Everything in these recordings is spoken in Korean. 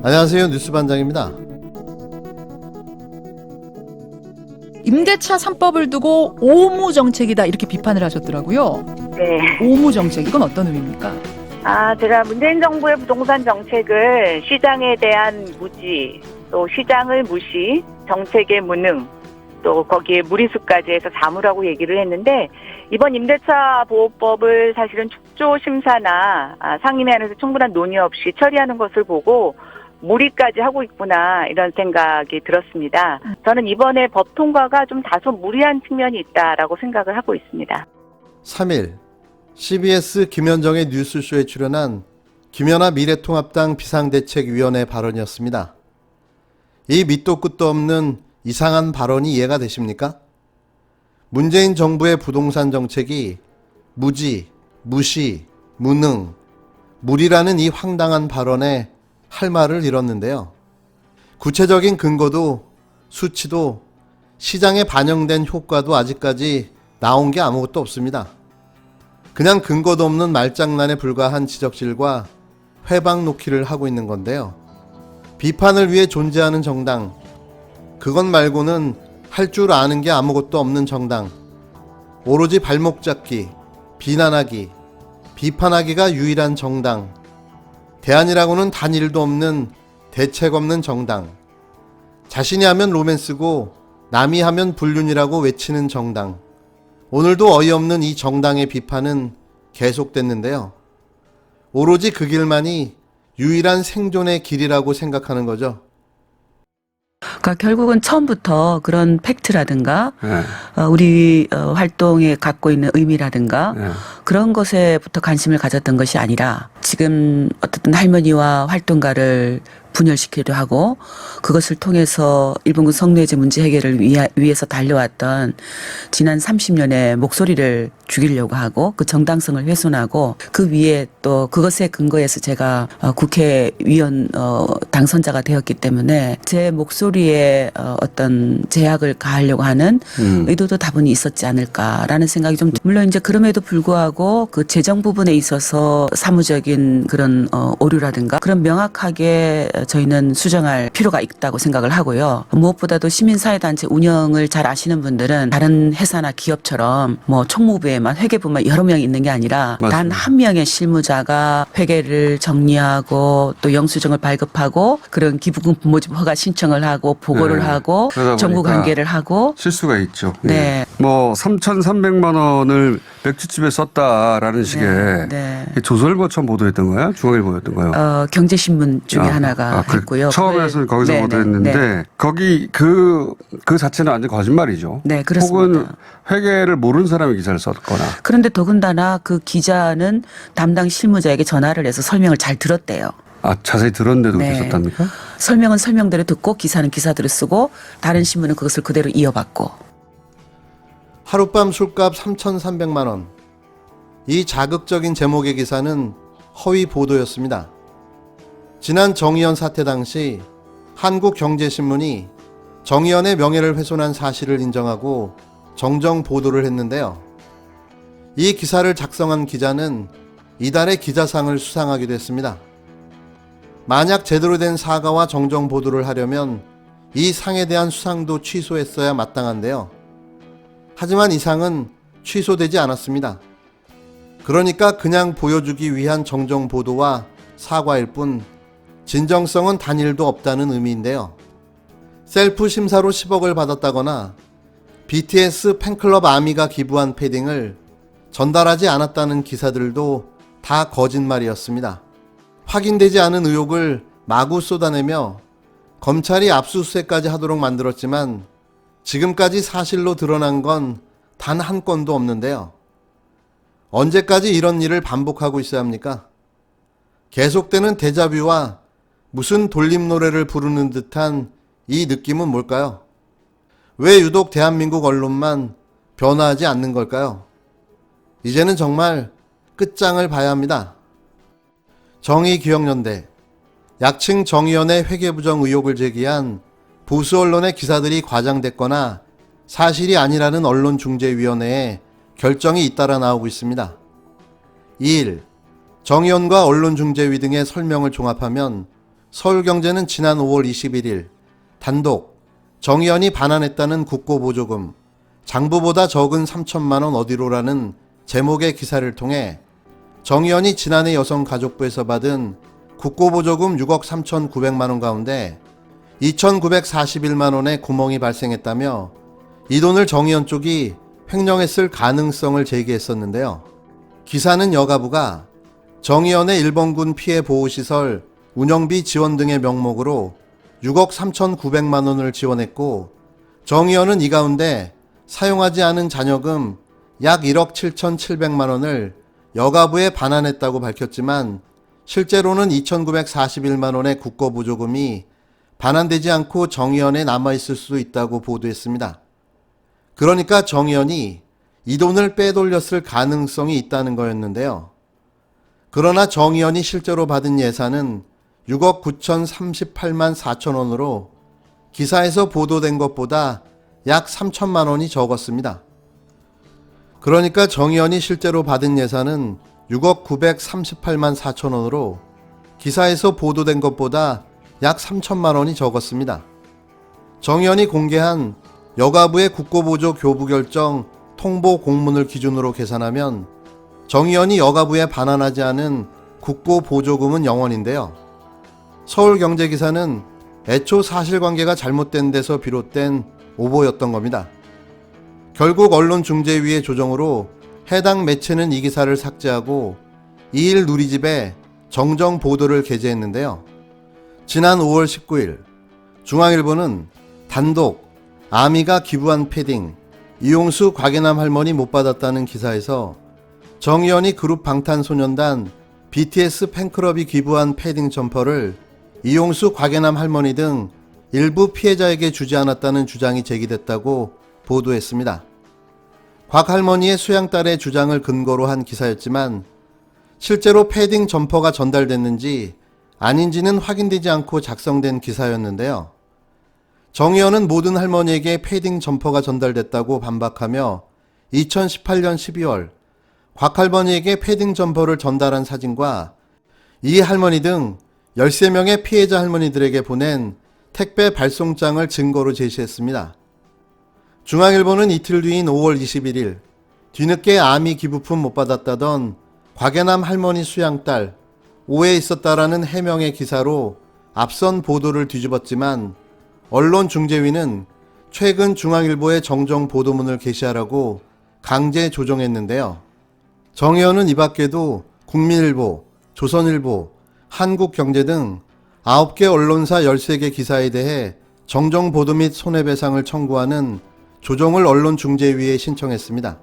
안녕하세요. 뉴스반장입니다. 임대차 3법을 두고 오무 정책이다 이렇게 비판을 하셨더라고요. 네. 오무 정책, 이건 어떤 의미입니까? 제가 문재인 정부의 부동산 정책을 시장에 대한 무지, 또 시장을 무시, 정책의 무능, 또 거기에 무리수까지 해서 사무라고 얘기를 했는데, 이번 임대차 보호법을 사실은 축조 심사나 상임위원회에서 충분한 논의 없이 처리하는 것을 보고 무리까지 하고 있구나, 이런 생각이 들었습니다. 저는 이번에 법 통과가 좀 다소 무리한 측면이 있다라고 생각을 하고 있습니다. 3일 CBS 김현정의 뉴스쇼에 출연한 김연아 미래통합당 비상대책위원회 발언이었습니다. 이 밑도 끝도 없는 이상한 발언이 이해가 되십니까? 문재인 정부의 부동산 정책이 무지, 무시, 무능, 무리라는 이 황당한 발언에 할 말을 잃었는데요. 구체적인 근거도 수치도 시장에 반영된 효과도 아직까지 나온 게 아무것도 없습니다. 그냥 근거도 없는 말장난에 불과한 지적질과 회방 놓기를 하고 있는 건데요. 비판을 위해 존재하는 정당, 그것 말고는 할 줄 아는 게 아무것도 없는 정당, 오로지 발목 잡기, 비난하기, 비판하기가 유일한 정당, 대안이라고는 단일도 없는 대책 없는 정당, 자신이 하면 로맨스고 남이 하면 불륜이라고 외치는 정당, 오늘도 어이없는 이 정당의 비판은 계속됐는데요. 오로지 그 길만이 유일한 생존의 길이라고 생각하는 거죠. 그러니까 결국은 처음부터 그런 팩트라든가 우리 활동에 갖고 있는 의미라든가 그런 것에부터 관심을 가졌던 것이 아니라 지금 어떻든 할머니와 활동가를 분열시키기도 하고 그것을 통해서 일본군 성노예제 문제 해결을 위해서 달려왔던 지난 30년의 목소리를 죽이려고 하고 그 정당성을 훼손하고 그 위에 또 그것에 근거해서 제가 국회의원 당선자가 되었기 때문에 제 목소리에 어떤 제약을 가하려고 하는 의도도 다분히 있었지 않을까라는 생각이 좀 물론 이제 그럼에도 불구하고 그 재정 부분에 있어서 사무적인 그런 오류라든가 그런 명확하게 저희는 수정할 필요가 있다고 생각을 하고요. 무엇보다도 시민사회단체 운영을 잘 아시는 분들은 다른 회사나 기업처럼 뭐 총무부에만 회계부만 여러 명이 있는 게 아니라 단 한 명의 실무자가 회계를 정리하고 또 영수증을 발급하고 그런 기부금 부모집 허가 신청을 하고 보고를 하고 정부 관계를 하고 실수가 있죠. 네. 예. 뭐 3,300만 원을 맥주집에 썼다라는 식의 조선일보처럼 보도했던 거야? 중앙일보였던 거예요? 경제신문 중에 하나가 했고요. 처음에는 거기서 보도했는데 거기 그 자체는 완전 거짓말이죠. 네, 그렇습니다. 혹은 회계를 모르는 사람이 기사를 썼거나. 그런데 더군다나 그 기자는 담당 실무자에게 전화를 해서 설명을 잘 들었대요. 자세히 들었는데도 그렇게 썼답니까? 설명은 설명대로 듣고 기사는 기사대로 쓰고 다른 신문은 그것을 그대로 이어받고. 하룻밤 술값 3,300만 원. 이 자극적인 제목의 기사는 허위 보도였습니다. 지난 정의연 사태 당시 한국경제신문이 정의연의 명예를 훼손한 사실을 인정하고 정정 보도를 했는데요. 이 기사를 작성한 기자는 이달의 기자상을 수상하기도 했습니다. 만약 제대로 된 사과와 정정 보도를 하려면 이 상에 대한 수상도 취소했어야 마땅한데요. 하지만 이 상은 취소되지 않았습니다. 그러니까 그냥 보여주기 위한 정정 보도와 사과일 뿐 진정성은 단일도 없다는 의미인데요. 셀프 심사로 10억을 받았다거나 BTS 팬클럽 아미가 기부한 패딩을 전달하지 않았다는 기사들도 다 거짓말이었습니다. 확인되지 않은 의혹을 마구 쏟아내며 검찰이 압수수색까지 하도록 만들었지만 지금까지 사실로 드러난 건 단 한 건도 없는데요. 언제까지 이런 일을 반복하고 있어야 합니까? 계속되는 데자뷰와 무슨 돌림 노래를 부르는 듯한 이 느낌은 뭘까요? 왜 유독 대한민국 언론만 변화하지 않는 걸까요? 이제는 정말 끝장을 봐야 합니다. 정의기억연대, 약칭 정의연의 회계부정 의혹을 제기한 보수 언론의 기사들이 과장됐거나 사실이 아니라는 언론중재위원회에 결정이 잇따라 나오고 있습니다. 2일, 정의연과 언론중재위 등의 설명을 종합하면 서울경제는 지난 5월 21일 단독 정의연이 반환했다는 국고보조금 장부보다 적은 3천만 원 어디로라는 제목의 기사를 통해 정의연이 지난해 여성가족부에서 받은 국고보조금 6억 3,900만 원 가운데 2,941만 원의 구멍이 발생했다며 이 돈을 정의연 쪽이 횡령했을 가능성을 제기했었는데요. 기사는 여가부가 정의연의 일본군 피해 보호시설 운영비 지원 등의 명목으로 6억 3,900만 원을 지원했고 정의연은 이 가운데 사용하지 않은 잔여금 약 1억 7,700만 원을 여가부에 반환했다고 밝혔지만 실제로는 2,941만 원의 국고보조금이 반환되지 않고 정의연에 남아있을 수도 있다고 보도했습니다. 그러니까 정의연이 이 돈을 빼돌렸을 가능성이 있다는 거였는데요. 그러나 정의연이 실제로 받은 예산은 6억 9,038만 4천 원으로 기사에서 보도된 것보다 약 3천만 원이 적었습니다. 그러니까 정의연이 실제로 받은 예산은 6억 938만 4천 원으로 기사에서 보도된 것보다 약 3천만 원이 적었습니다. 정의연이 공개한 여가부의 국고보조 교부결정 통보 공문을 기준으로 계산하면 정의연이 여가부에 반환하지 않은 국고보조금은 0원인데요. 서울경제기사는 애초 사실관계가 잘못된 데서 비롯된 오보였던 겁니다. 결국 언론중재위의 조정으로 해당 매체는 이 기사를 삭제하고 2일 누리집에 정정 보도를 게재했는데요. 지난 5월 19일 중앙일보는 단독 아미가 기부한 패딩 이용수 곽예남 할머니 못 받았다는 기사에서 정의연이 그룹 방탄소년단 BTS 팬클럽이 기부한 패딩 점퍼를 이용수 곽예남 할머니 등 일부 피해자에게 주지 않았다는 주장이 제기됐다고 보도했습니다. 곽 할머니의 수양딸의 주장을 근거로 한 기사였지만 실제로 패딩 점퍼가 전달됐는지 아닌지는 확인되지 않고 작성된 기사였는데요. 정의연은 모든 할머니에게 패딩 점퍼가 전달됐다고 반박하며 2018년 12월 곽 할머니에게 패딩 점퍼를 전달한 사진과 이 할머니 등 13명의 피해자 할머니들에게 보낸 택배 발송장을 증거로 제시했습니다. 중앙일보는 이틀 뒤인 5월 21일 뒤늦게 아미 기부품 못 받았다던 곽예남 할머니 수양딸 오해 있었다라는 해명의 기사로 앞선 보도를 뒤집었지만 언론중재위는 최근 중앙일보의 정정 보도문을 게시하라고 강제 조정했는데요. 정의연은 이 밖에도 국민일보, 조선일보, 한국경제 등 9개 언론사 13개 기사에 대해 정정 보도 및 손해배상을 청구하는 조정을 언론중재위에 신청했습니다.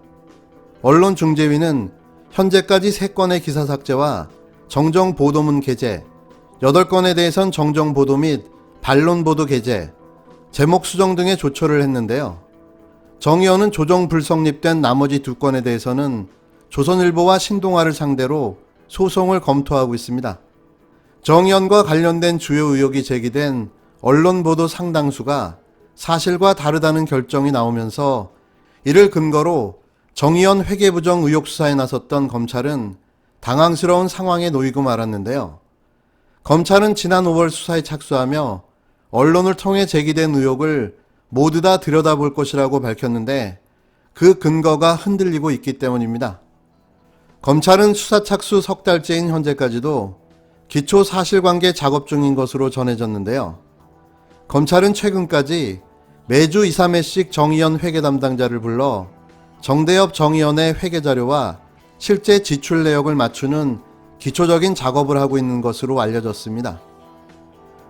언론중재위는 현재까지 3건의 기사 삭제와 정정 보도문 게재, 8건에 대해선 정정 보도 및 반론 보도 게재, 제목 수정 등의 조처를 했는데요. 정의연은 조정 불성립된 나머지 2건에 대해서는 조선일보와 신동아를 상대로 소송을 검토하고 있습니다. 정의연과 관련된 주요 의혹이 제기된 언론 보도 상당수가 사실과 다르다는 결정이 나오면서 이를 근거로 정의연 회계부정 의혹 수사에 나섰던 검찰은 당황스러운 상황에 놓이고 말았는데요. 검찰은 지난 5월 수사에 착수하며 언론을 통해 제기된 의혹을 모두 다 들여다볼 것이라고 밝혔는데 그 근거가 흔들리고 있기 때문입니다. 검찰은 수사 착수 석 달째인 현재까지도 기초 사실관계 작업 중인 것으로 전해졌는데요. 검찰은 최근까지 매주 2, 3회씩 정의연 회계 담당자를 불러 정대협 정의연의 회계 자료와 실제 지출 내역을 맞추는 기초적인 작업을 하고 있는 것으로 알려졌습니다.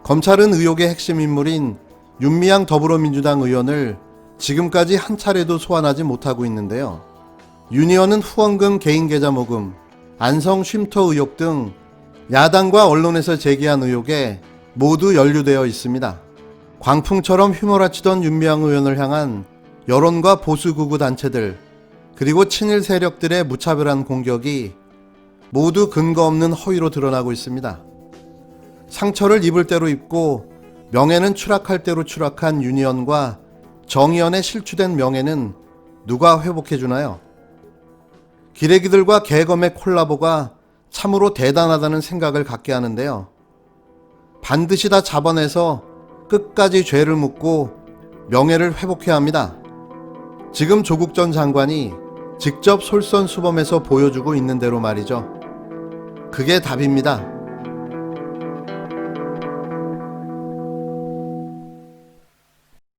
검찰은 의혹의 핵심 인물인 윤미향 더불어민주당 의원을 지금까지 한 차례도 소환하지 못하고 있는데요. 윤 의원은 후원금 개인 계좌 모금, 안성 쉼터 의혹 등 야당과 언론에서 제기한 의혹에 모두 연루되어 있습니다. 광풍처럼 휘몰아치던 윤미향 의원을 향한 여론과 보수구구 단체들 그리고 친일 세력들의 무차별한 공격이 모두 근거 없는 허위로 드러나고 있습니다. 상처를 입을 대로 입고 명예는 추락할 대로 추락한 윤 의원과 정 의원의 실추된 명예는 누가 회복해주나요? 기레기들과 개검의 콜라보가 참으로 대단하다는 생각을 갖게 하는데요. 반드시 다 잡아내서 끝까지 죄를 묻고 명예를 회복해야 합니다. 지금 조국 전 장관이 직접 솔선수범해서 보여주고 있는 대로 말이죠. 그게 답입니다.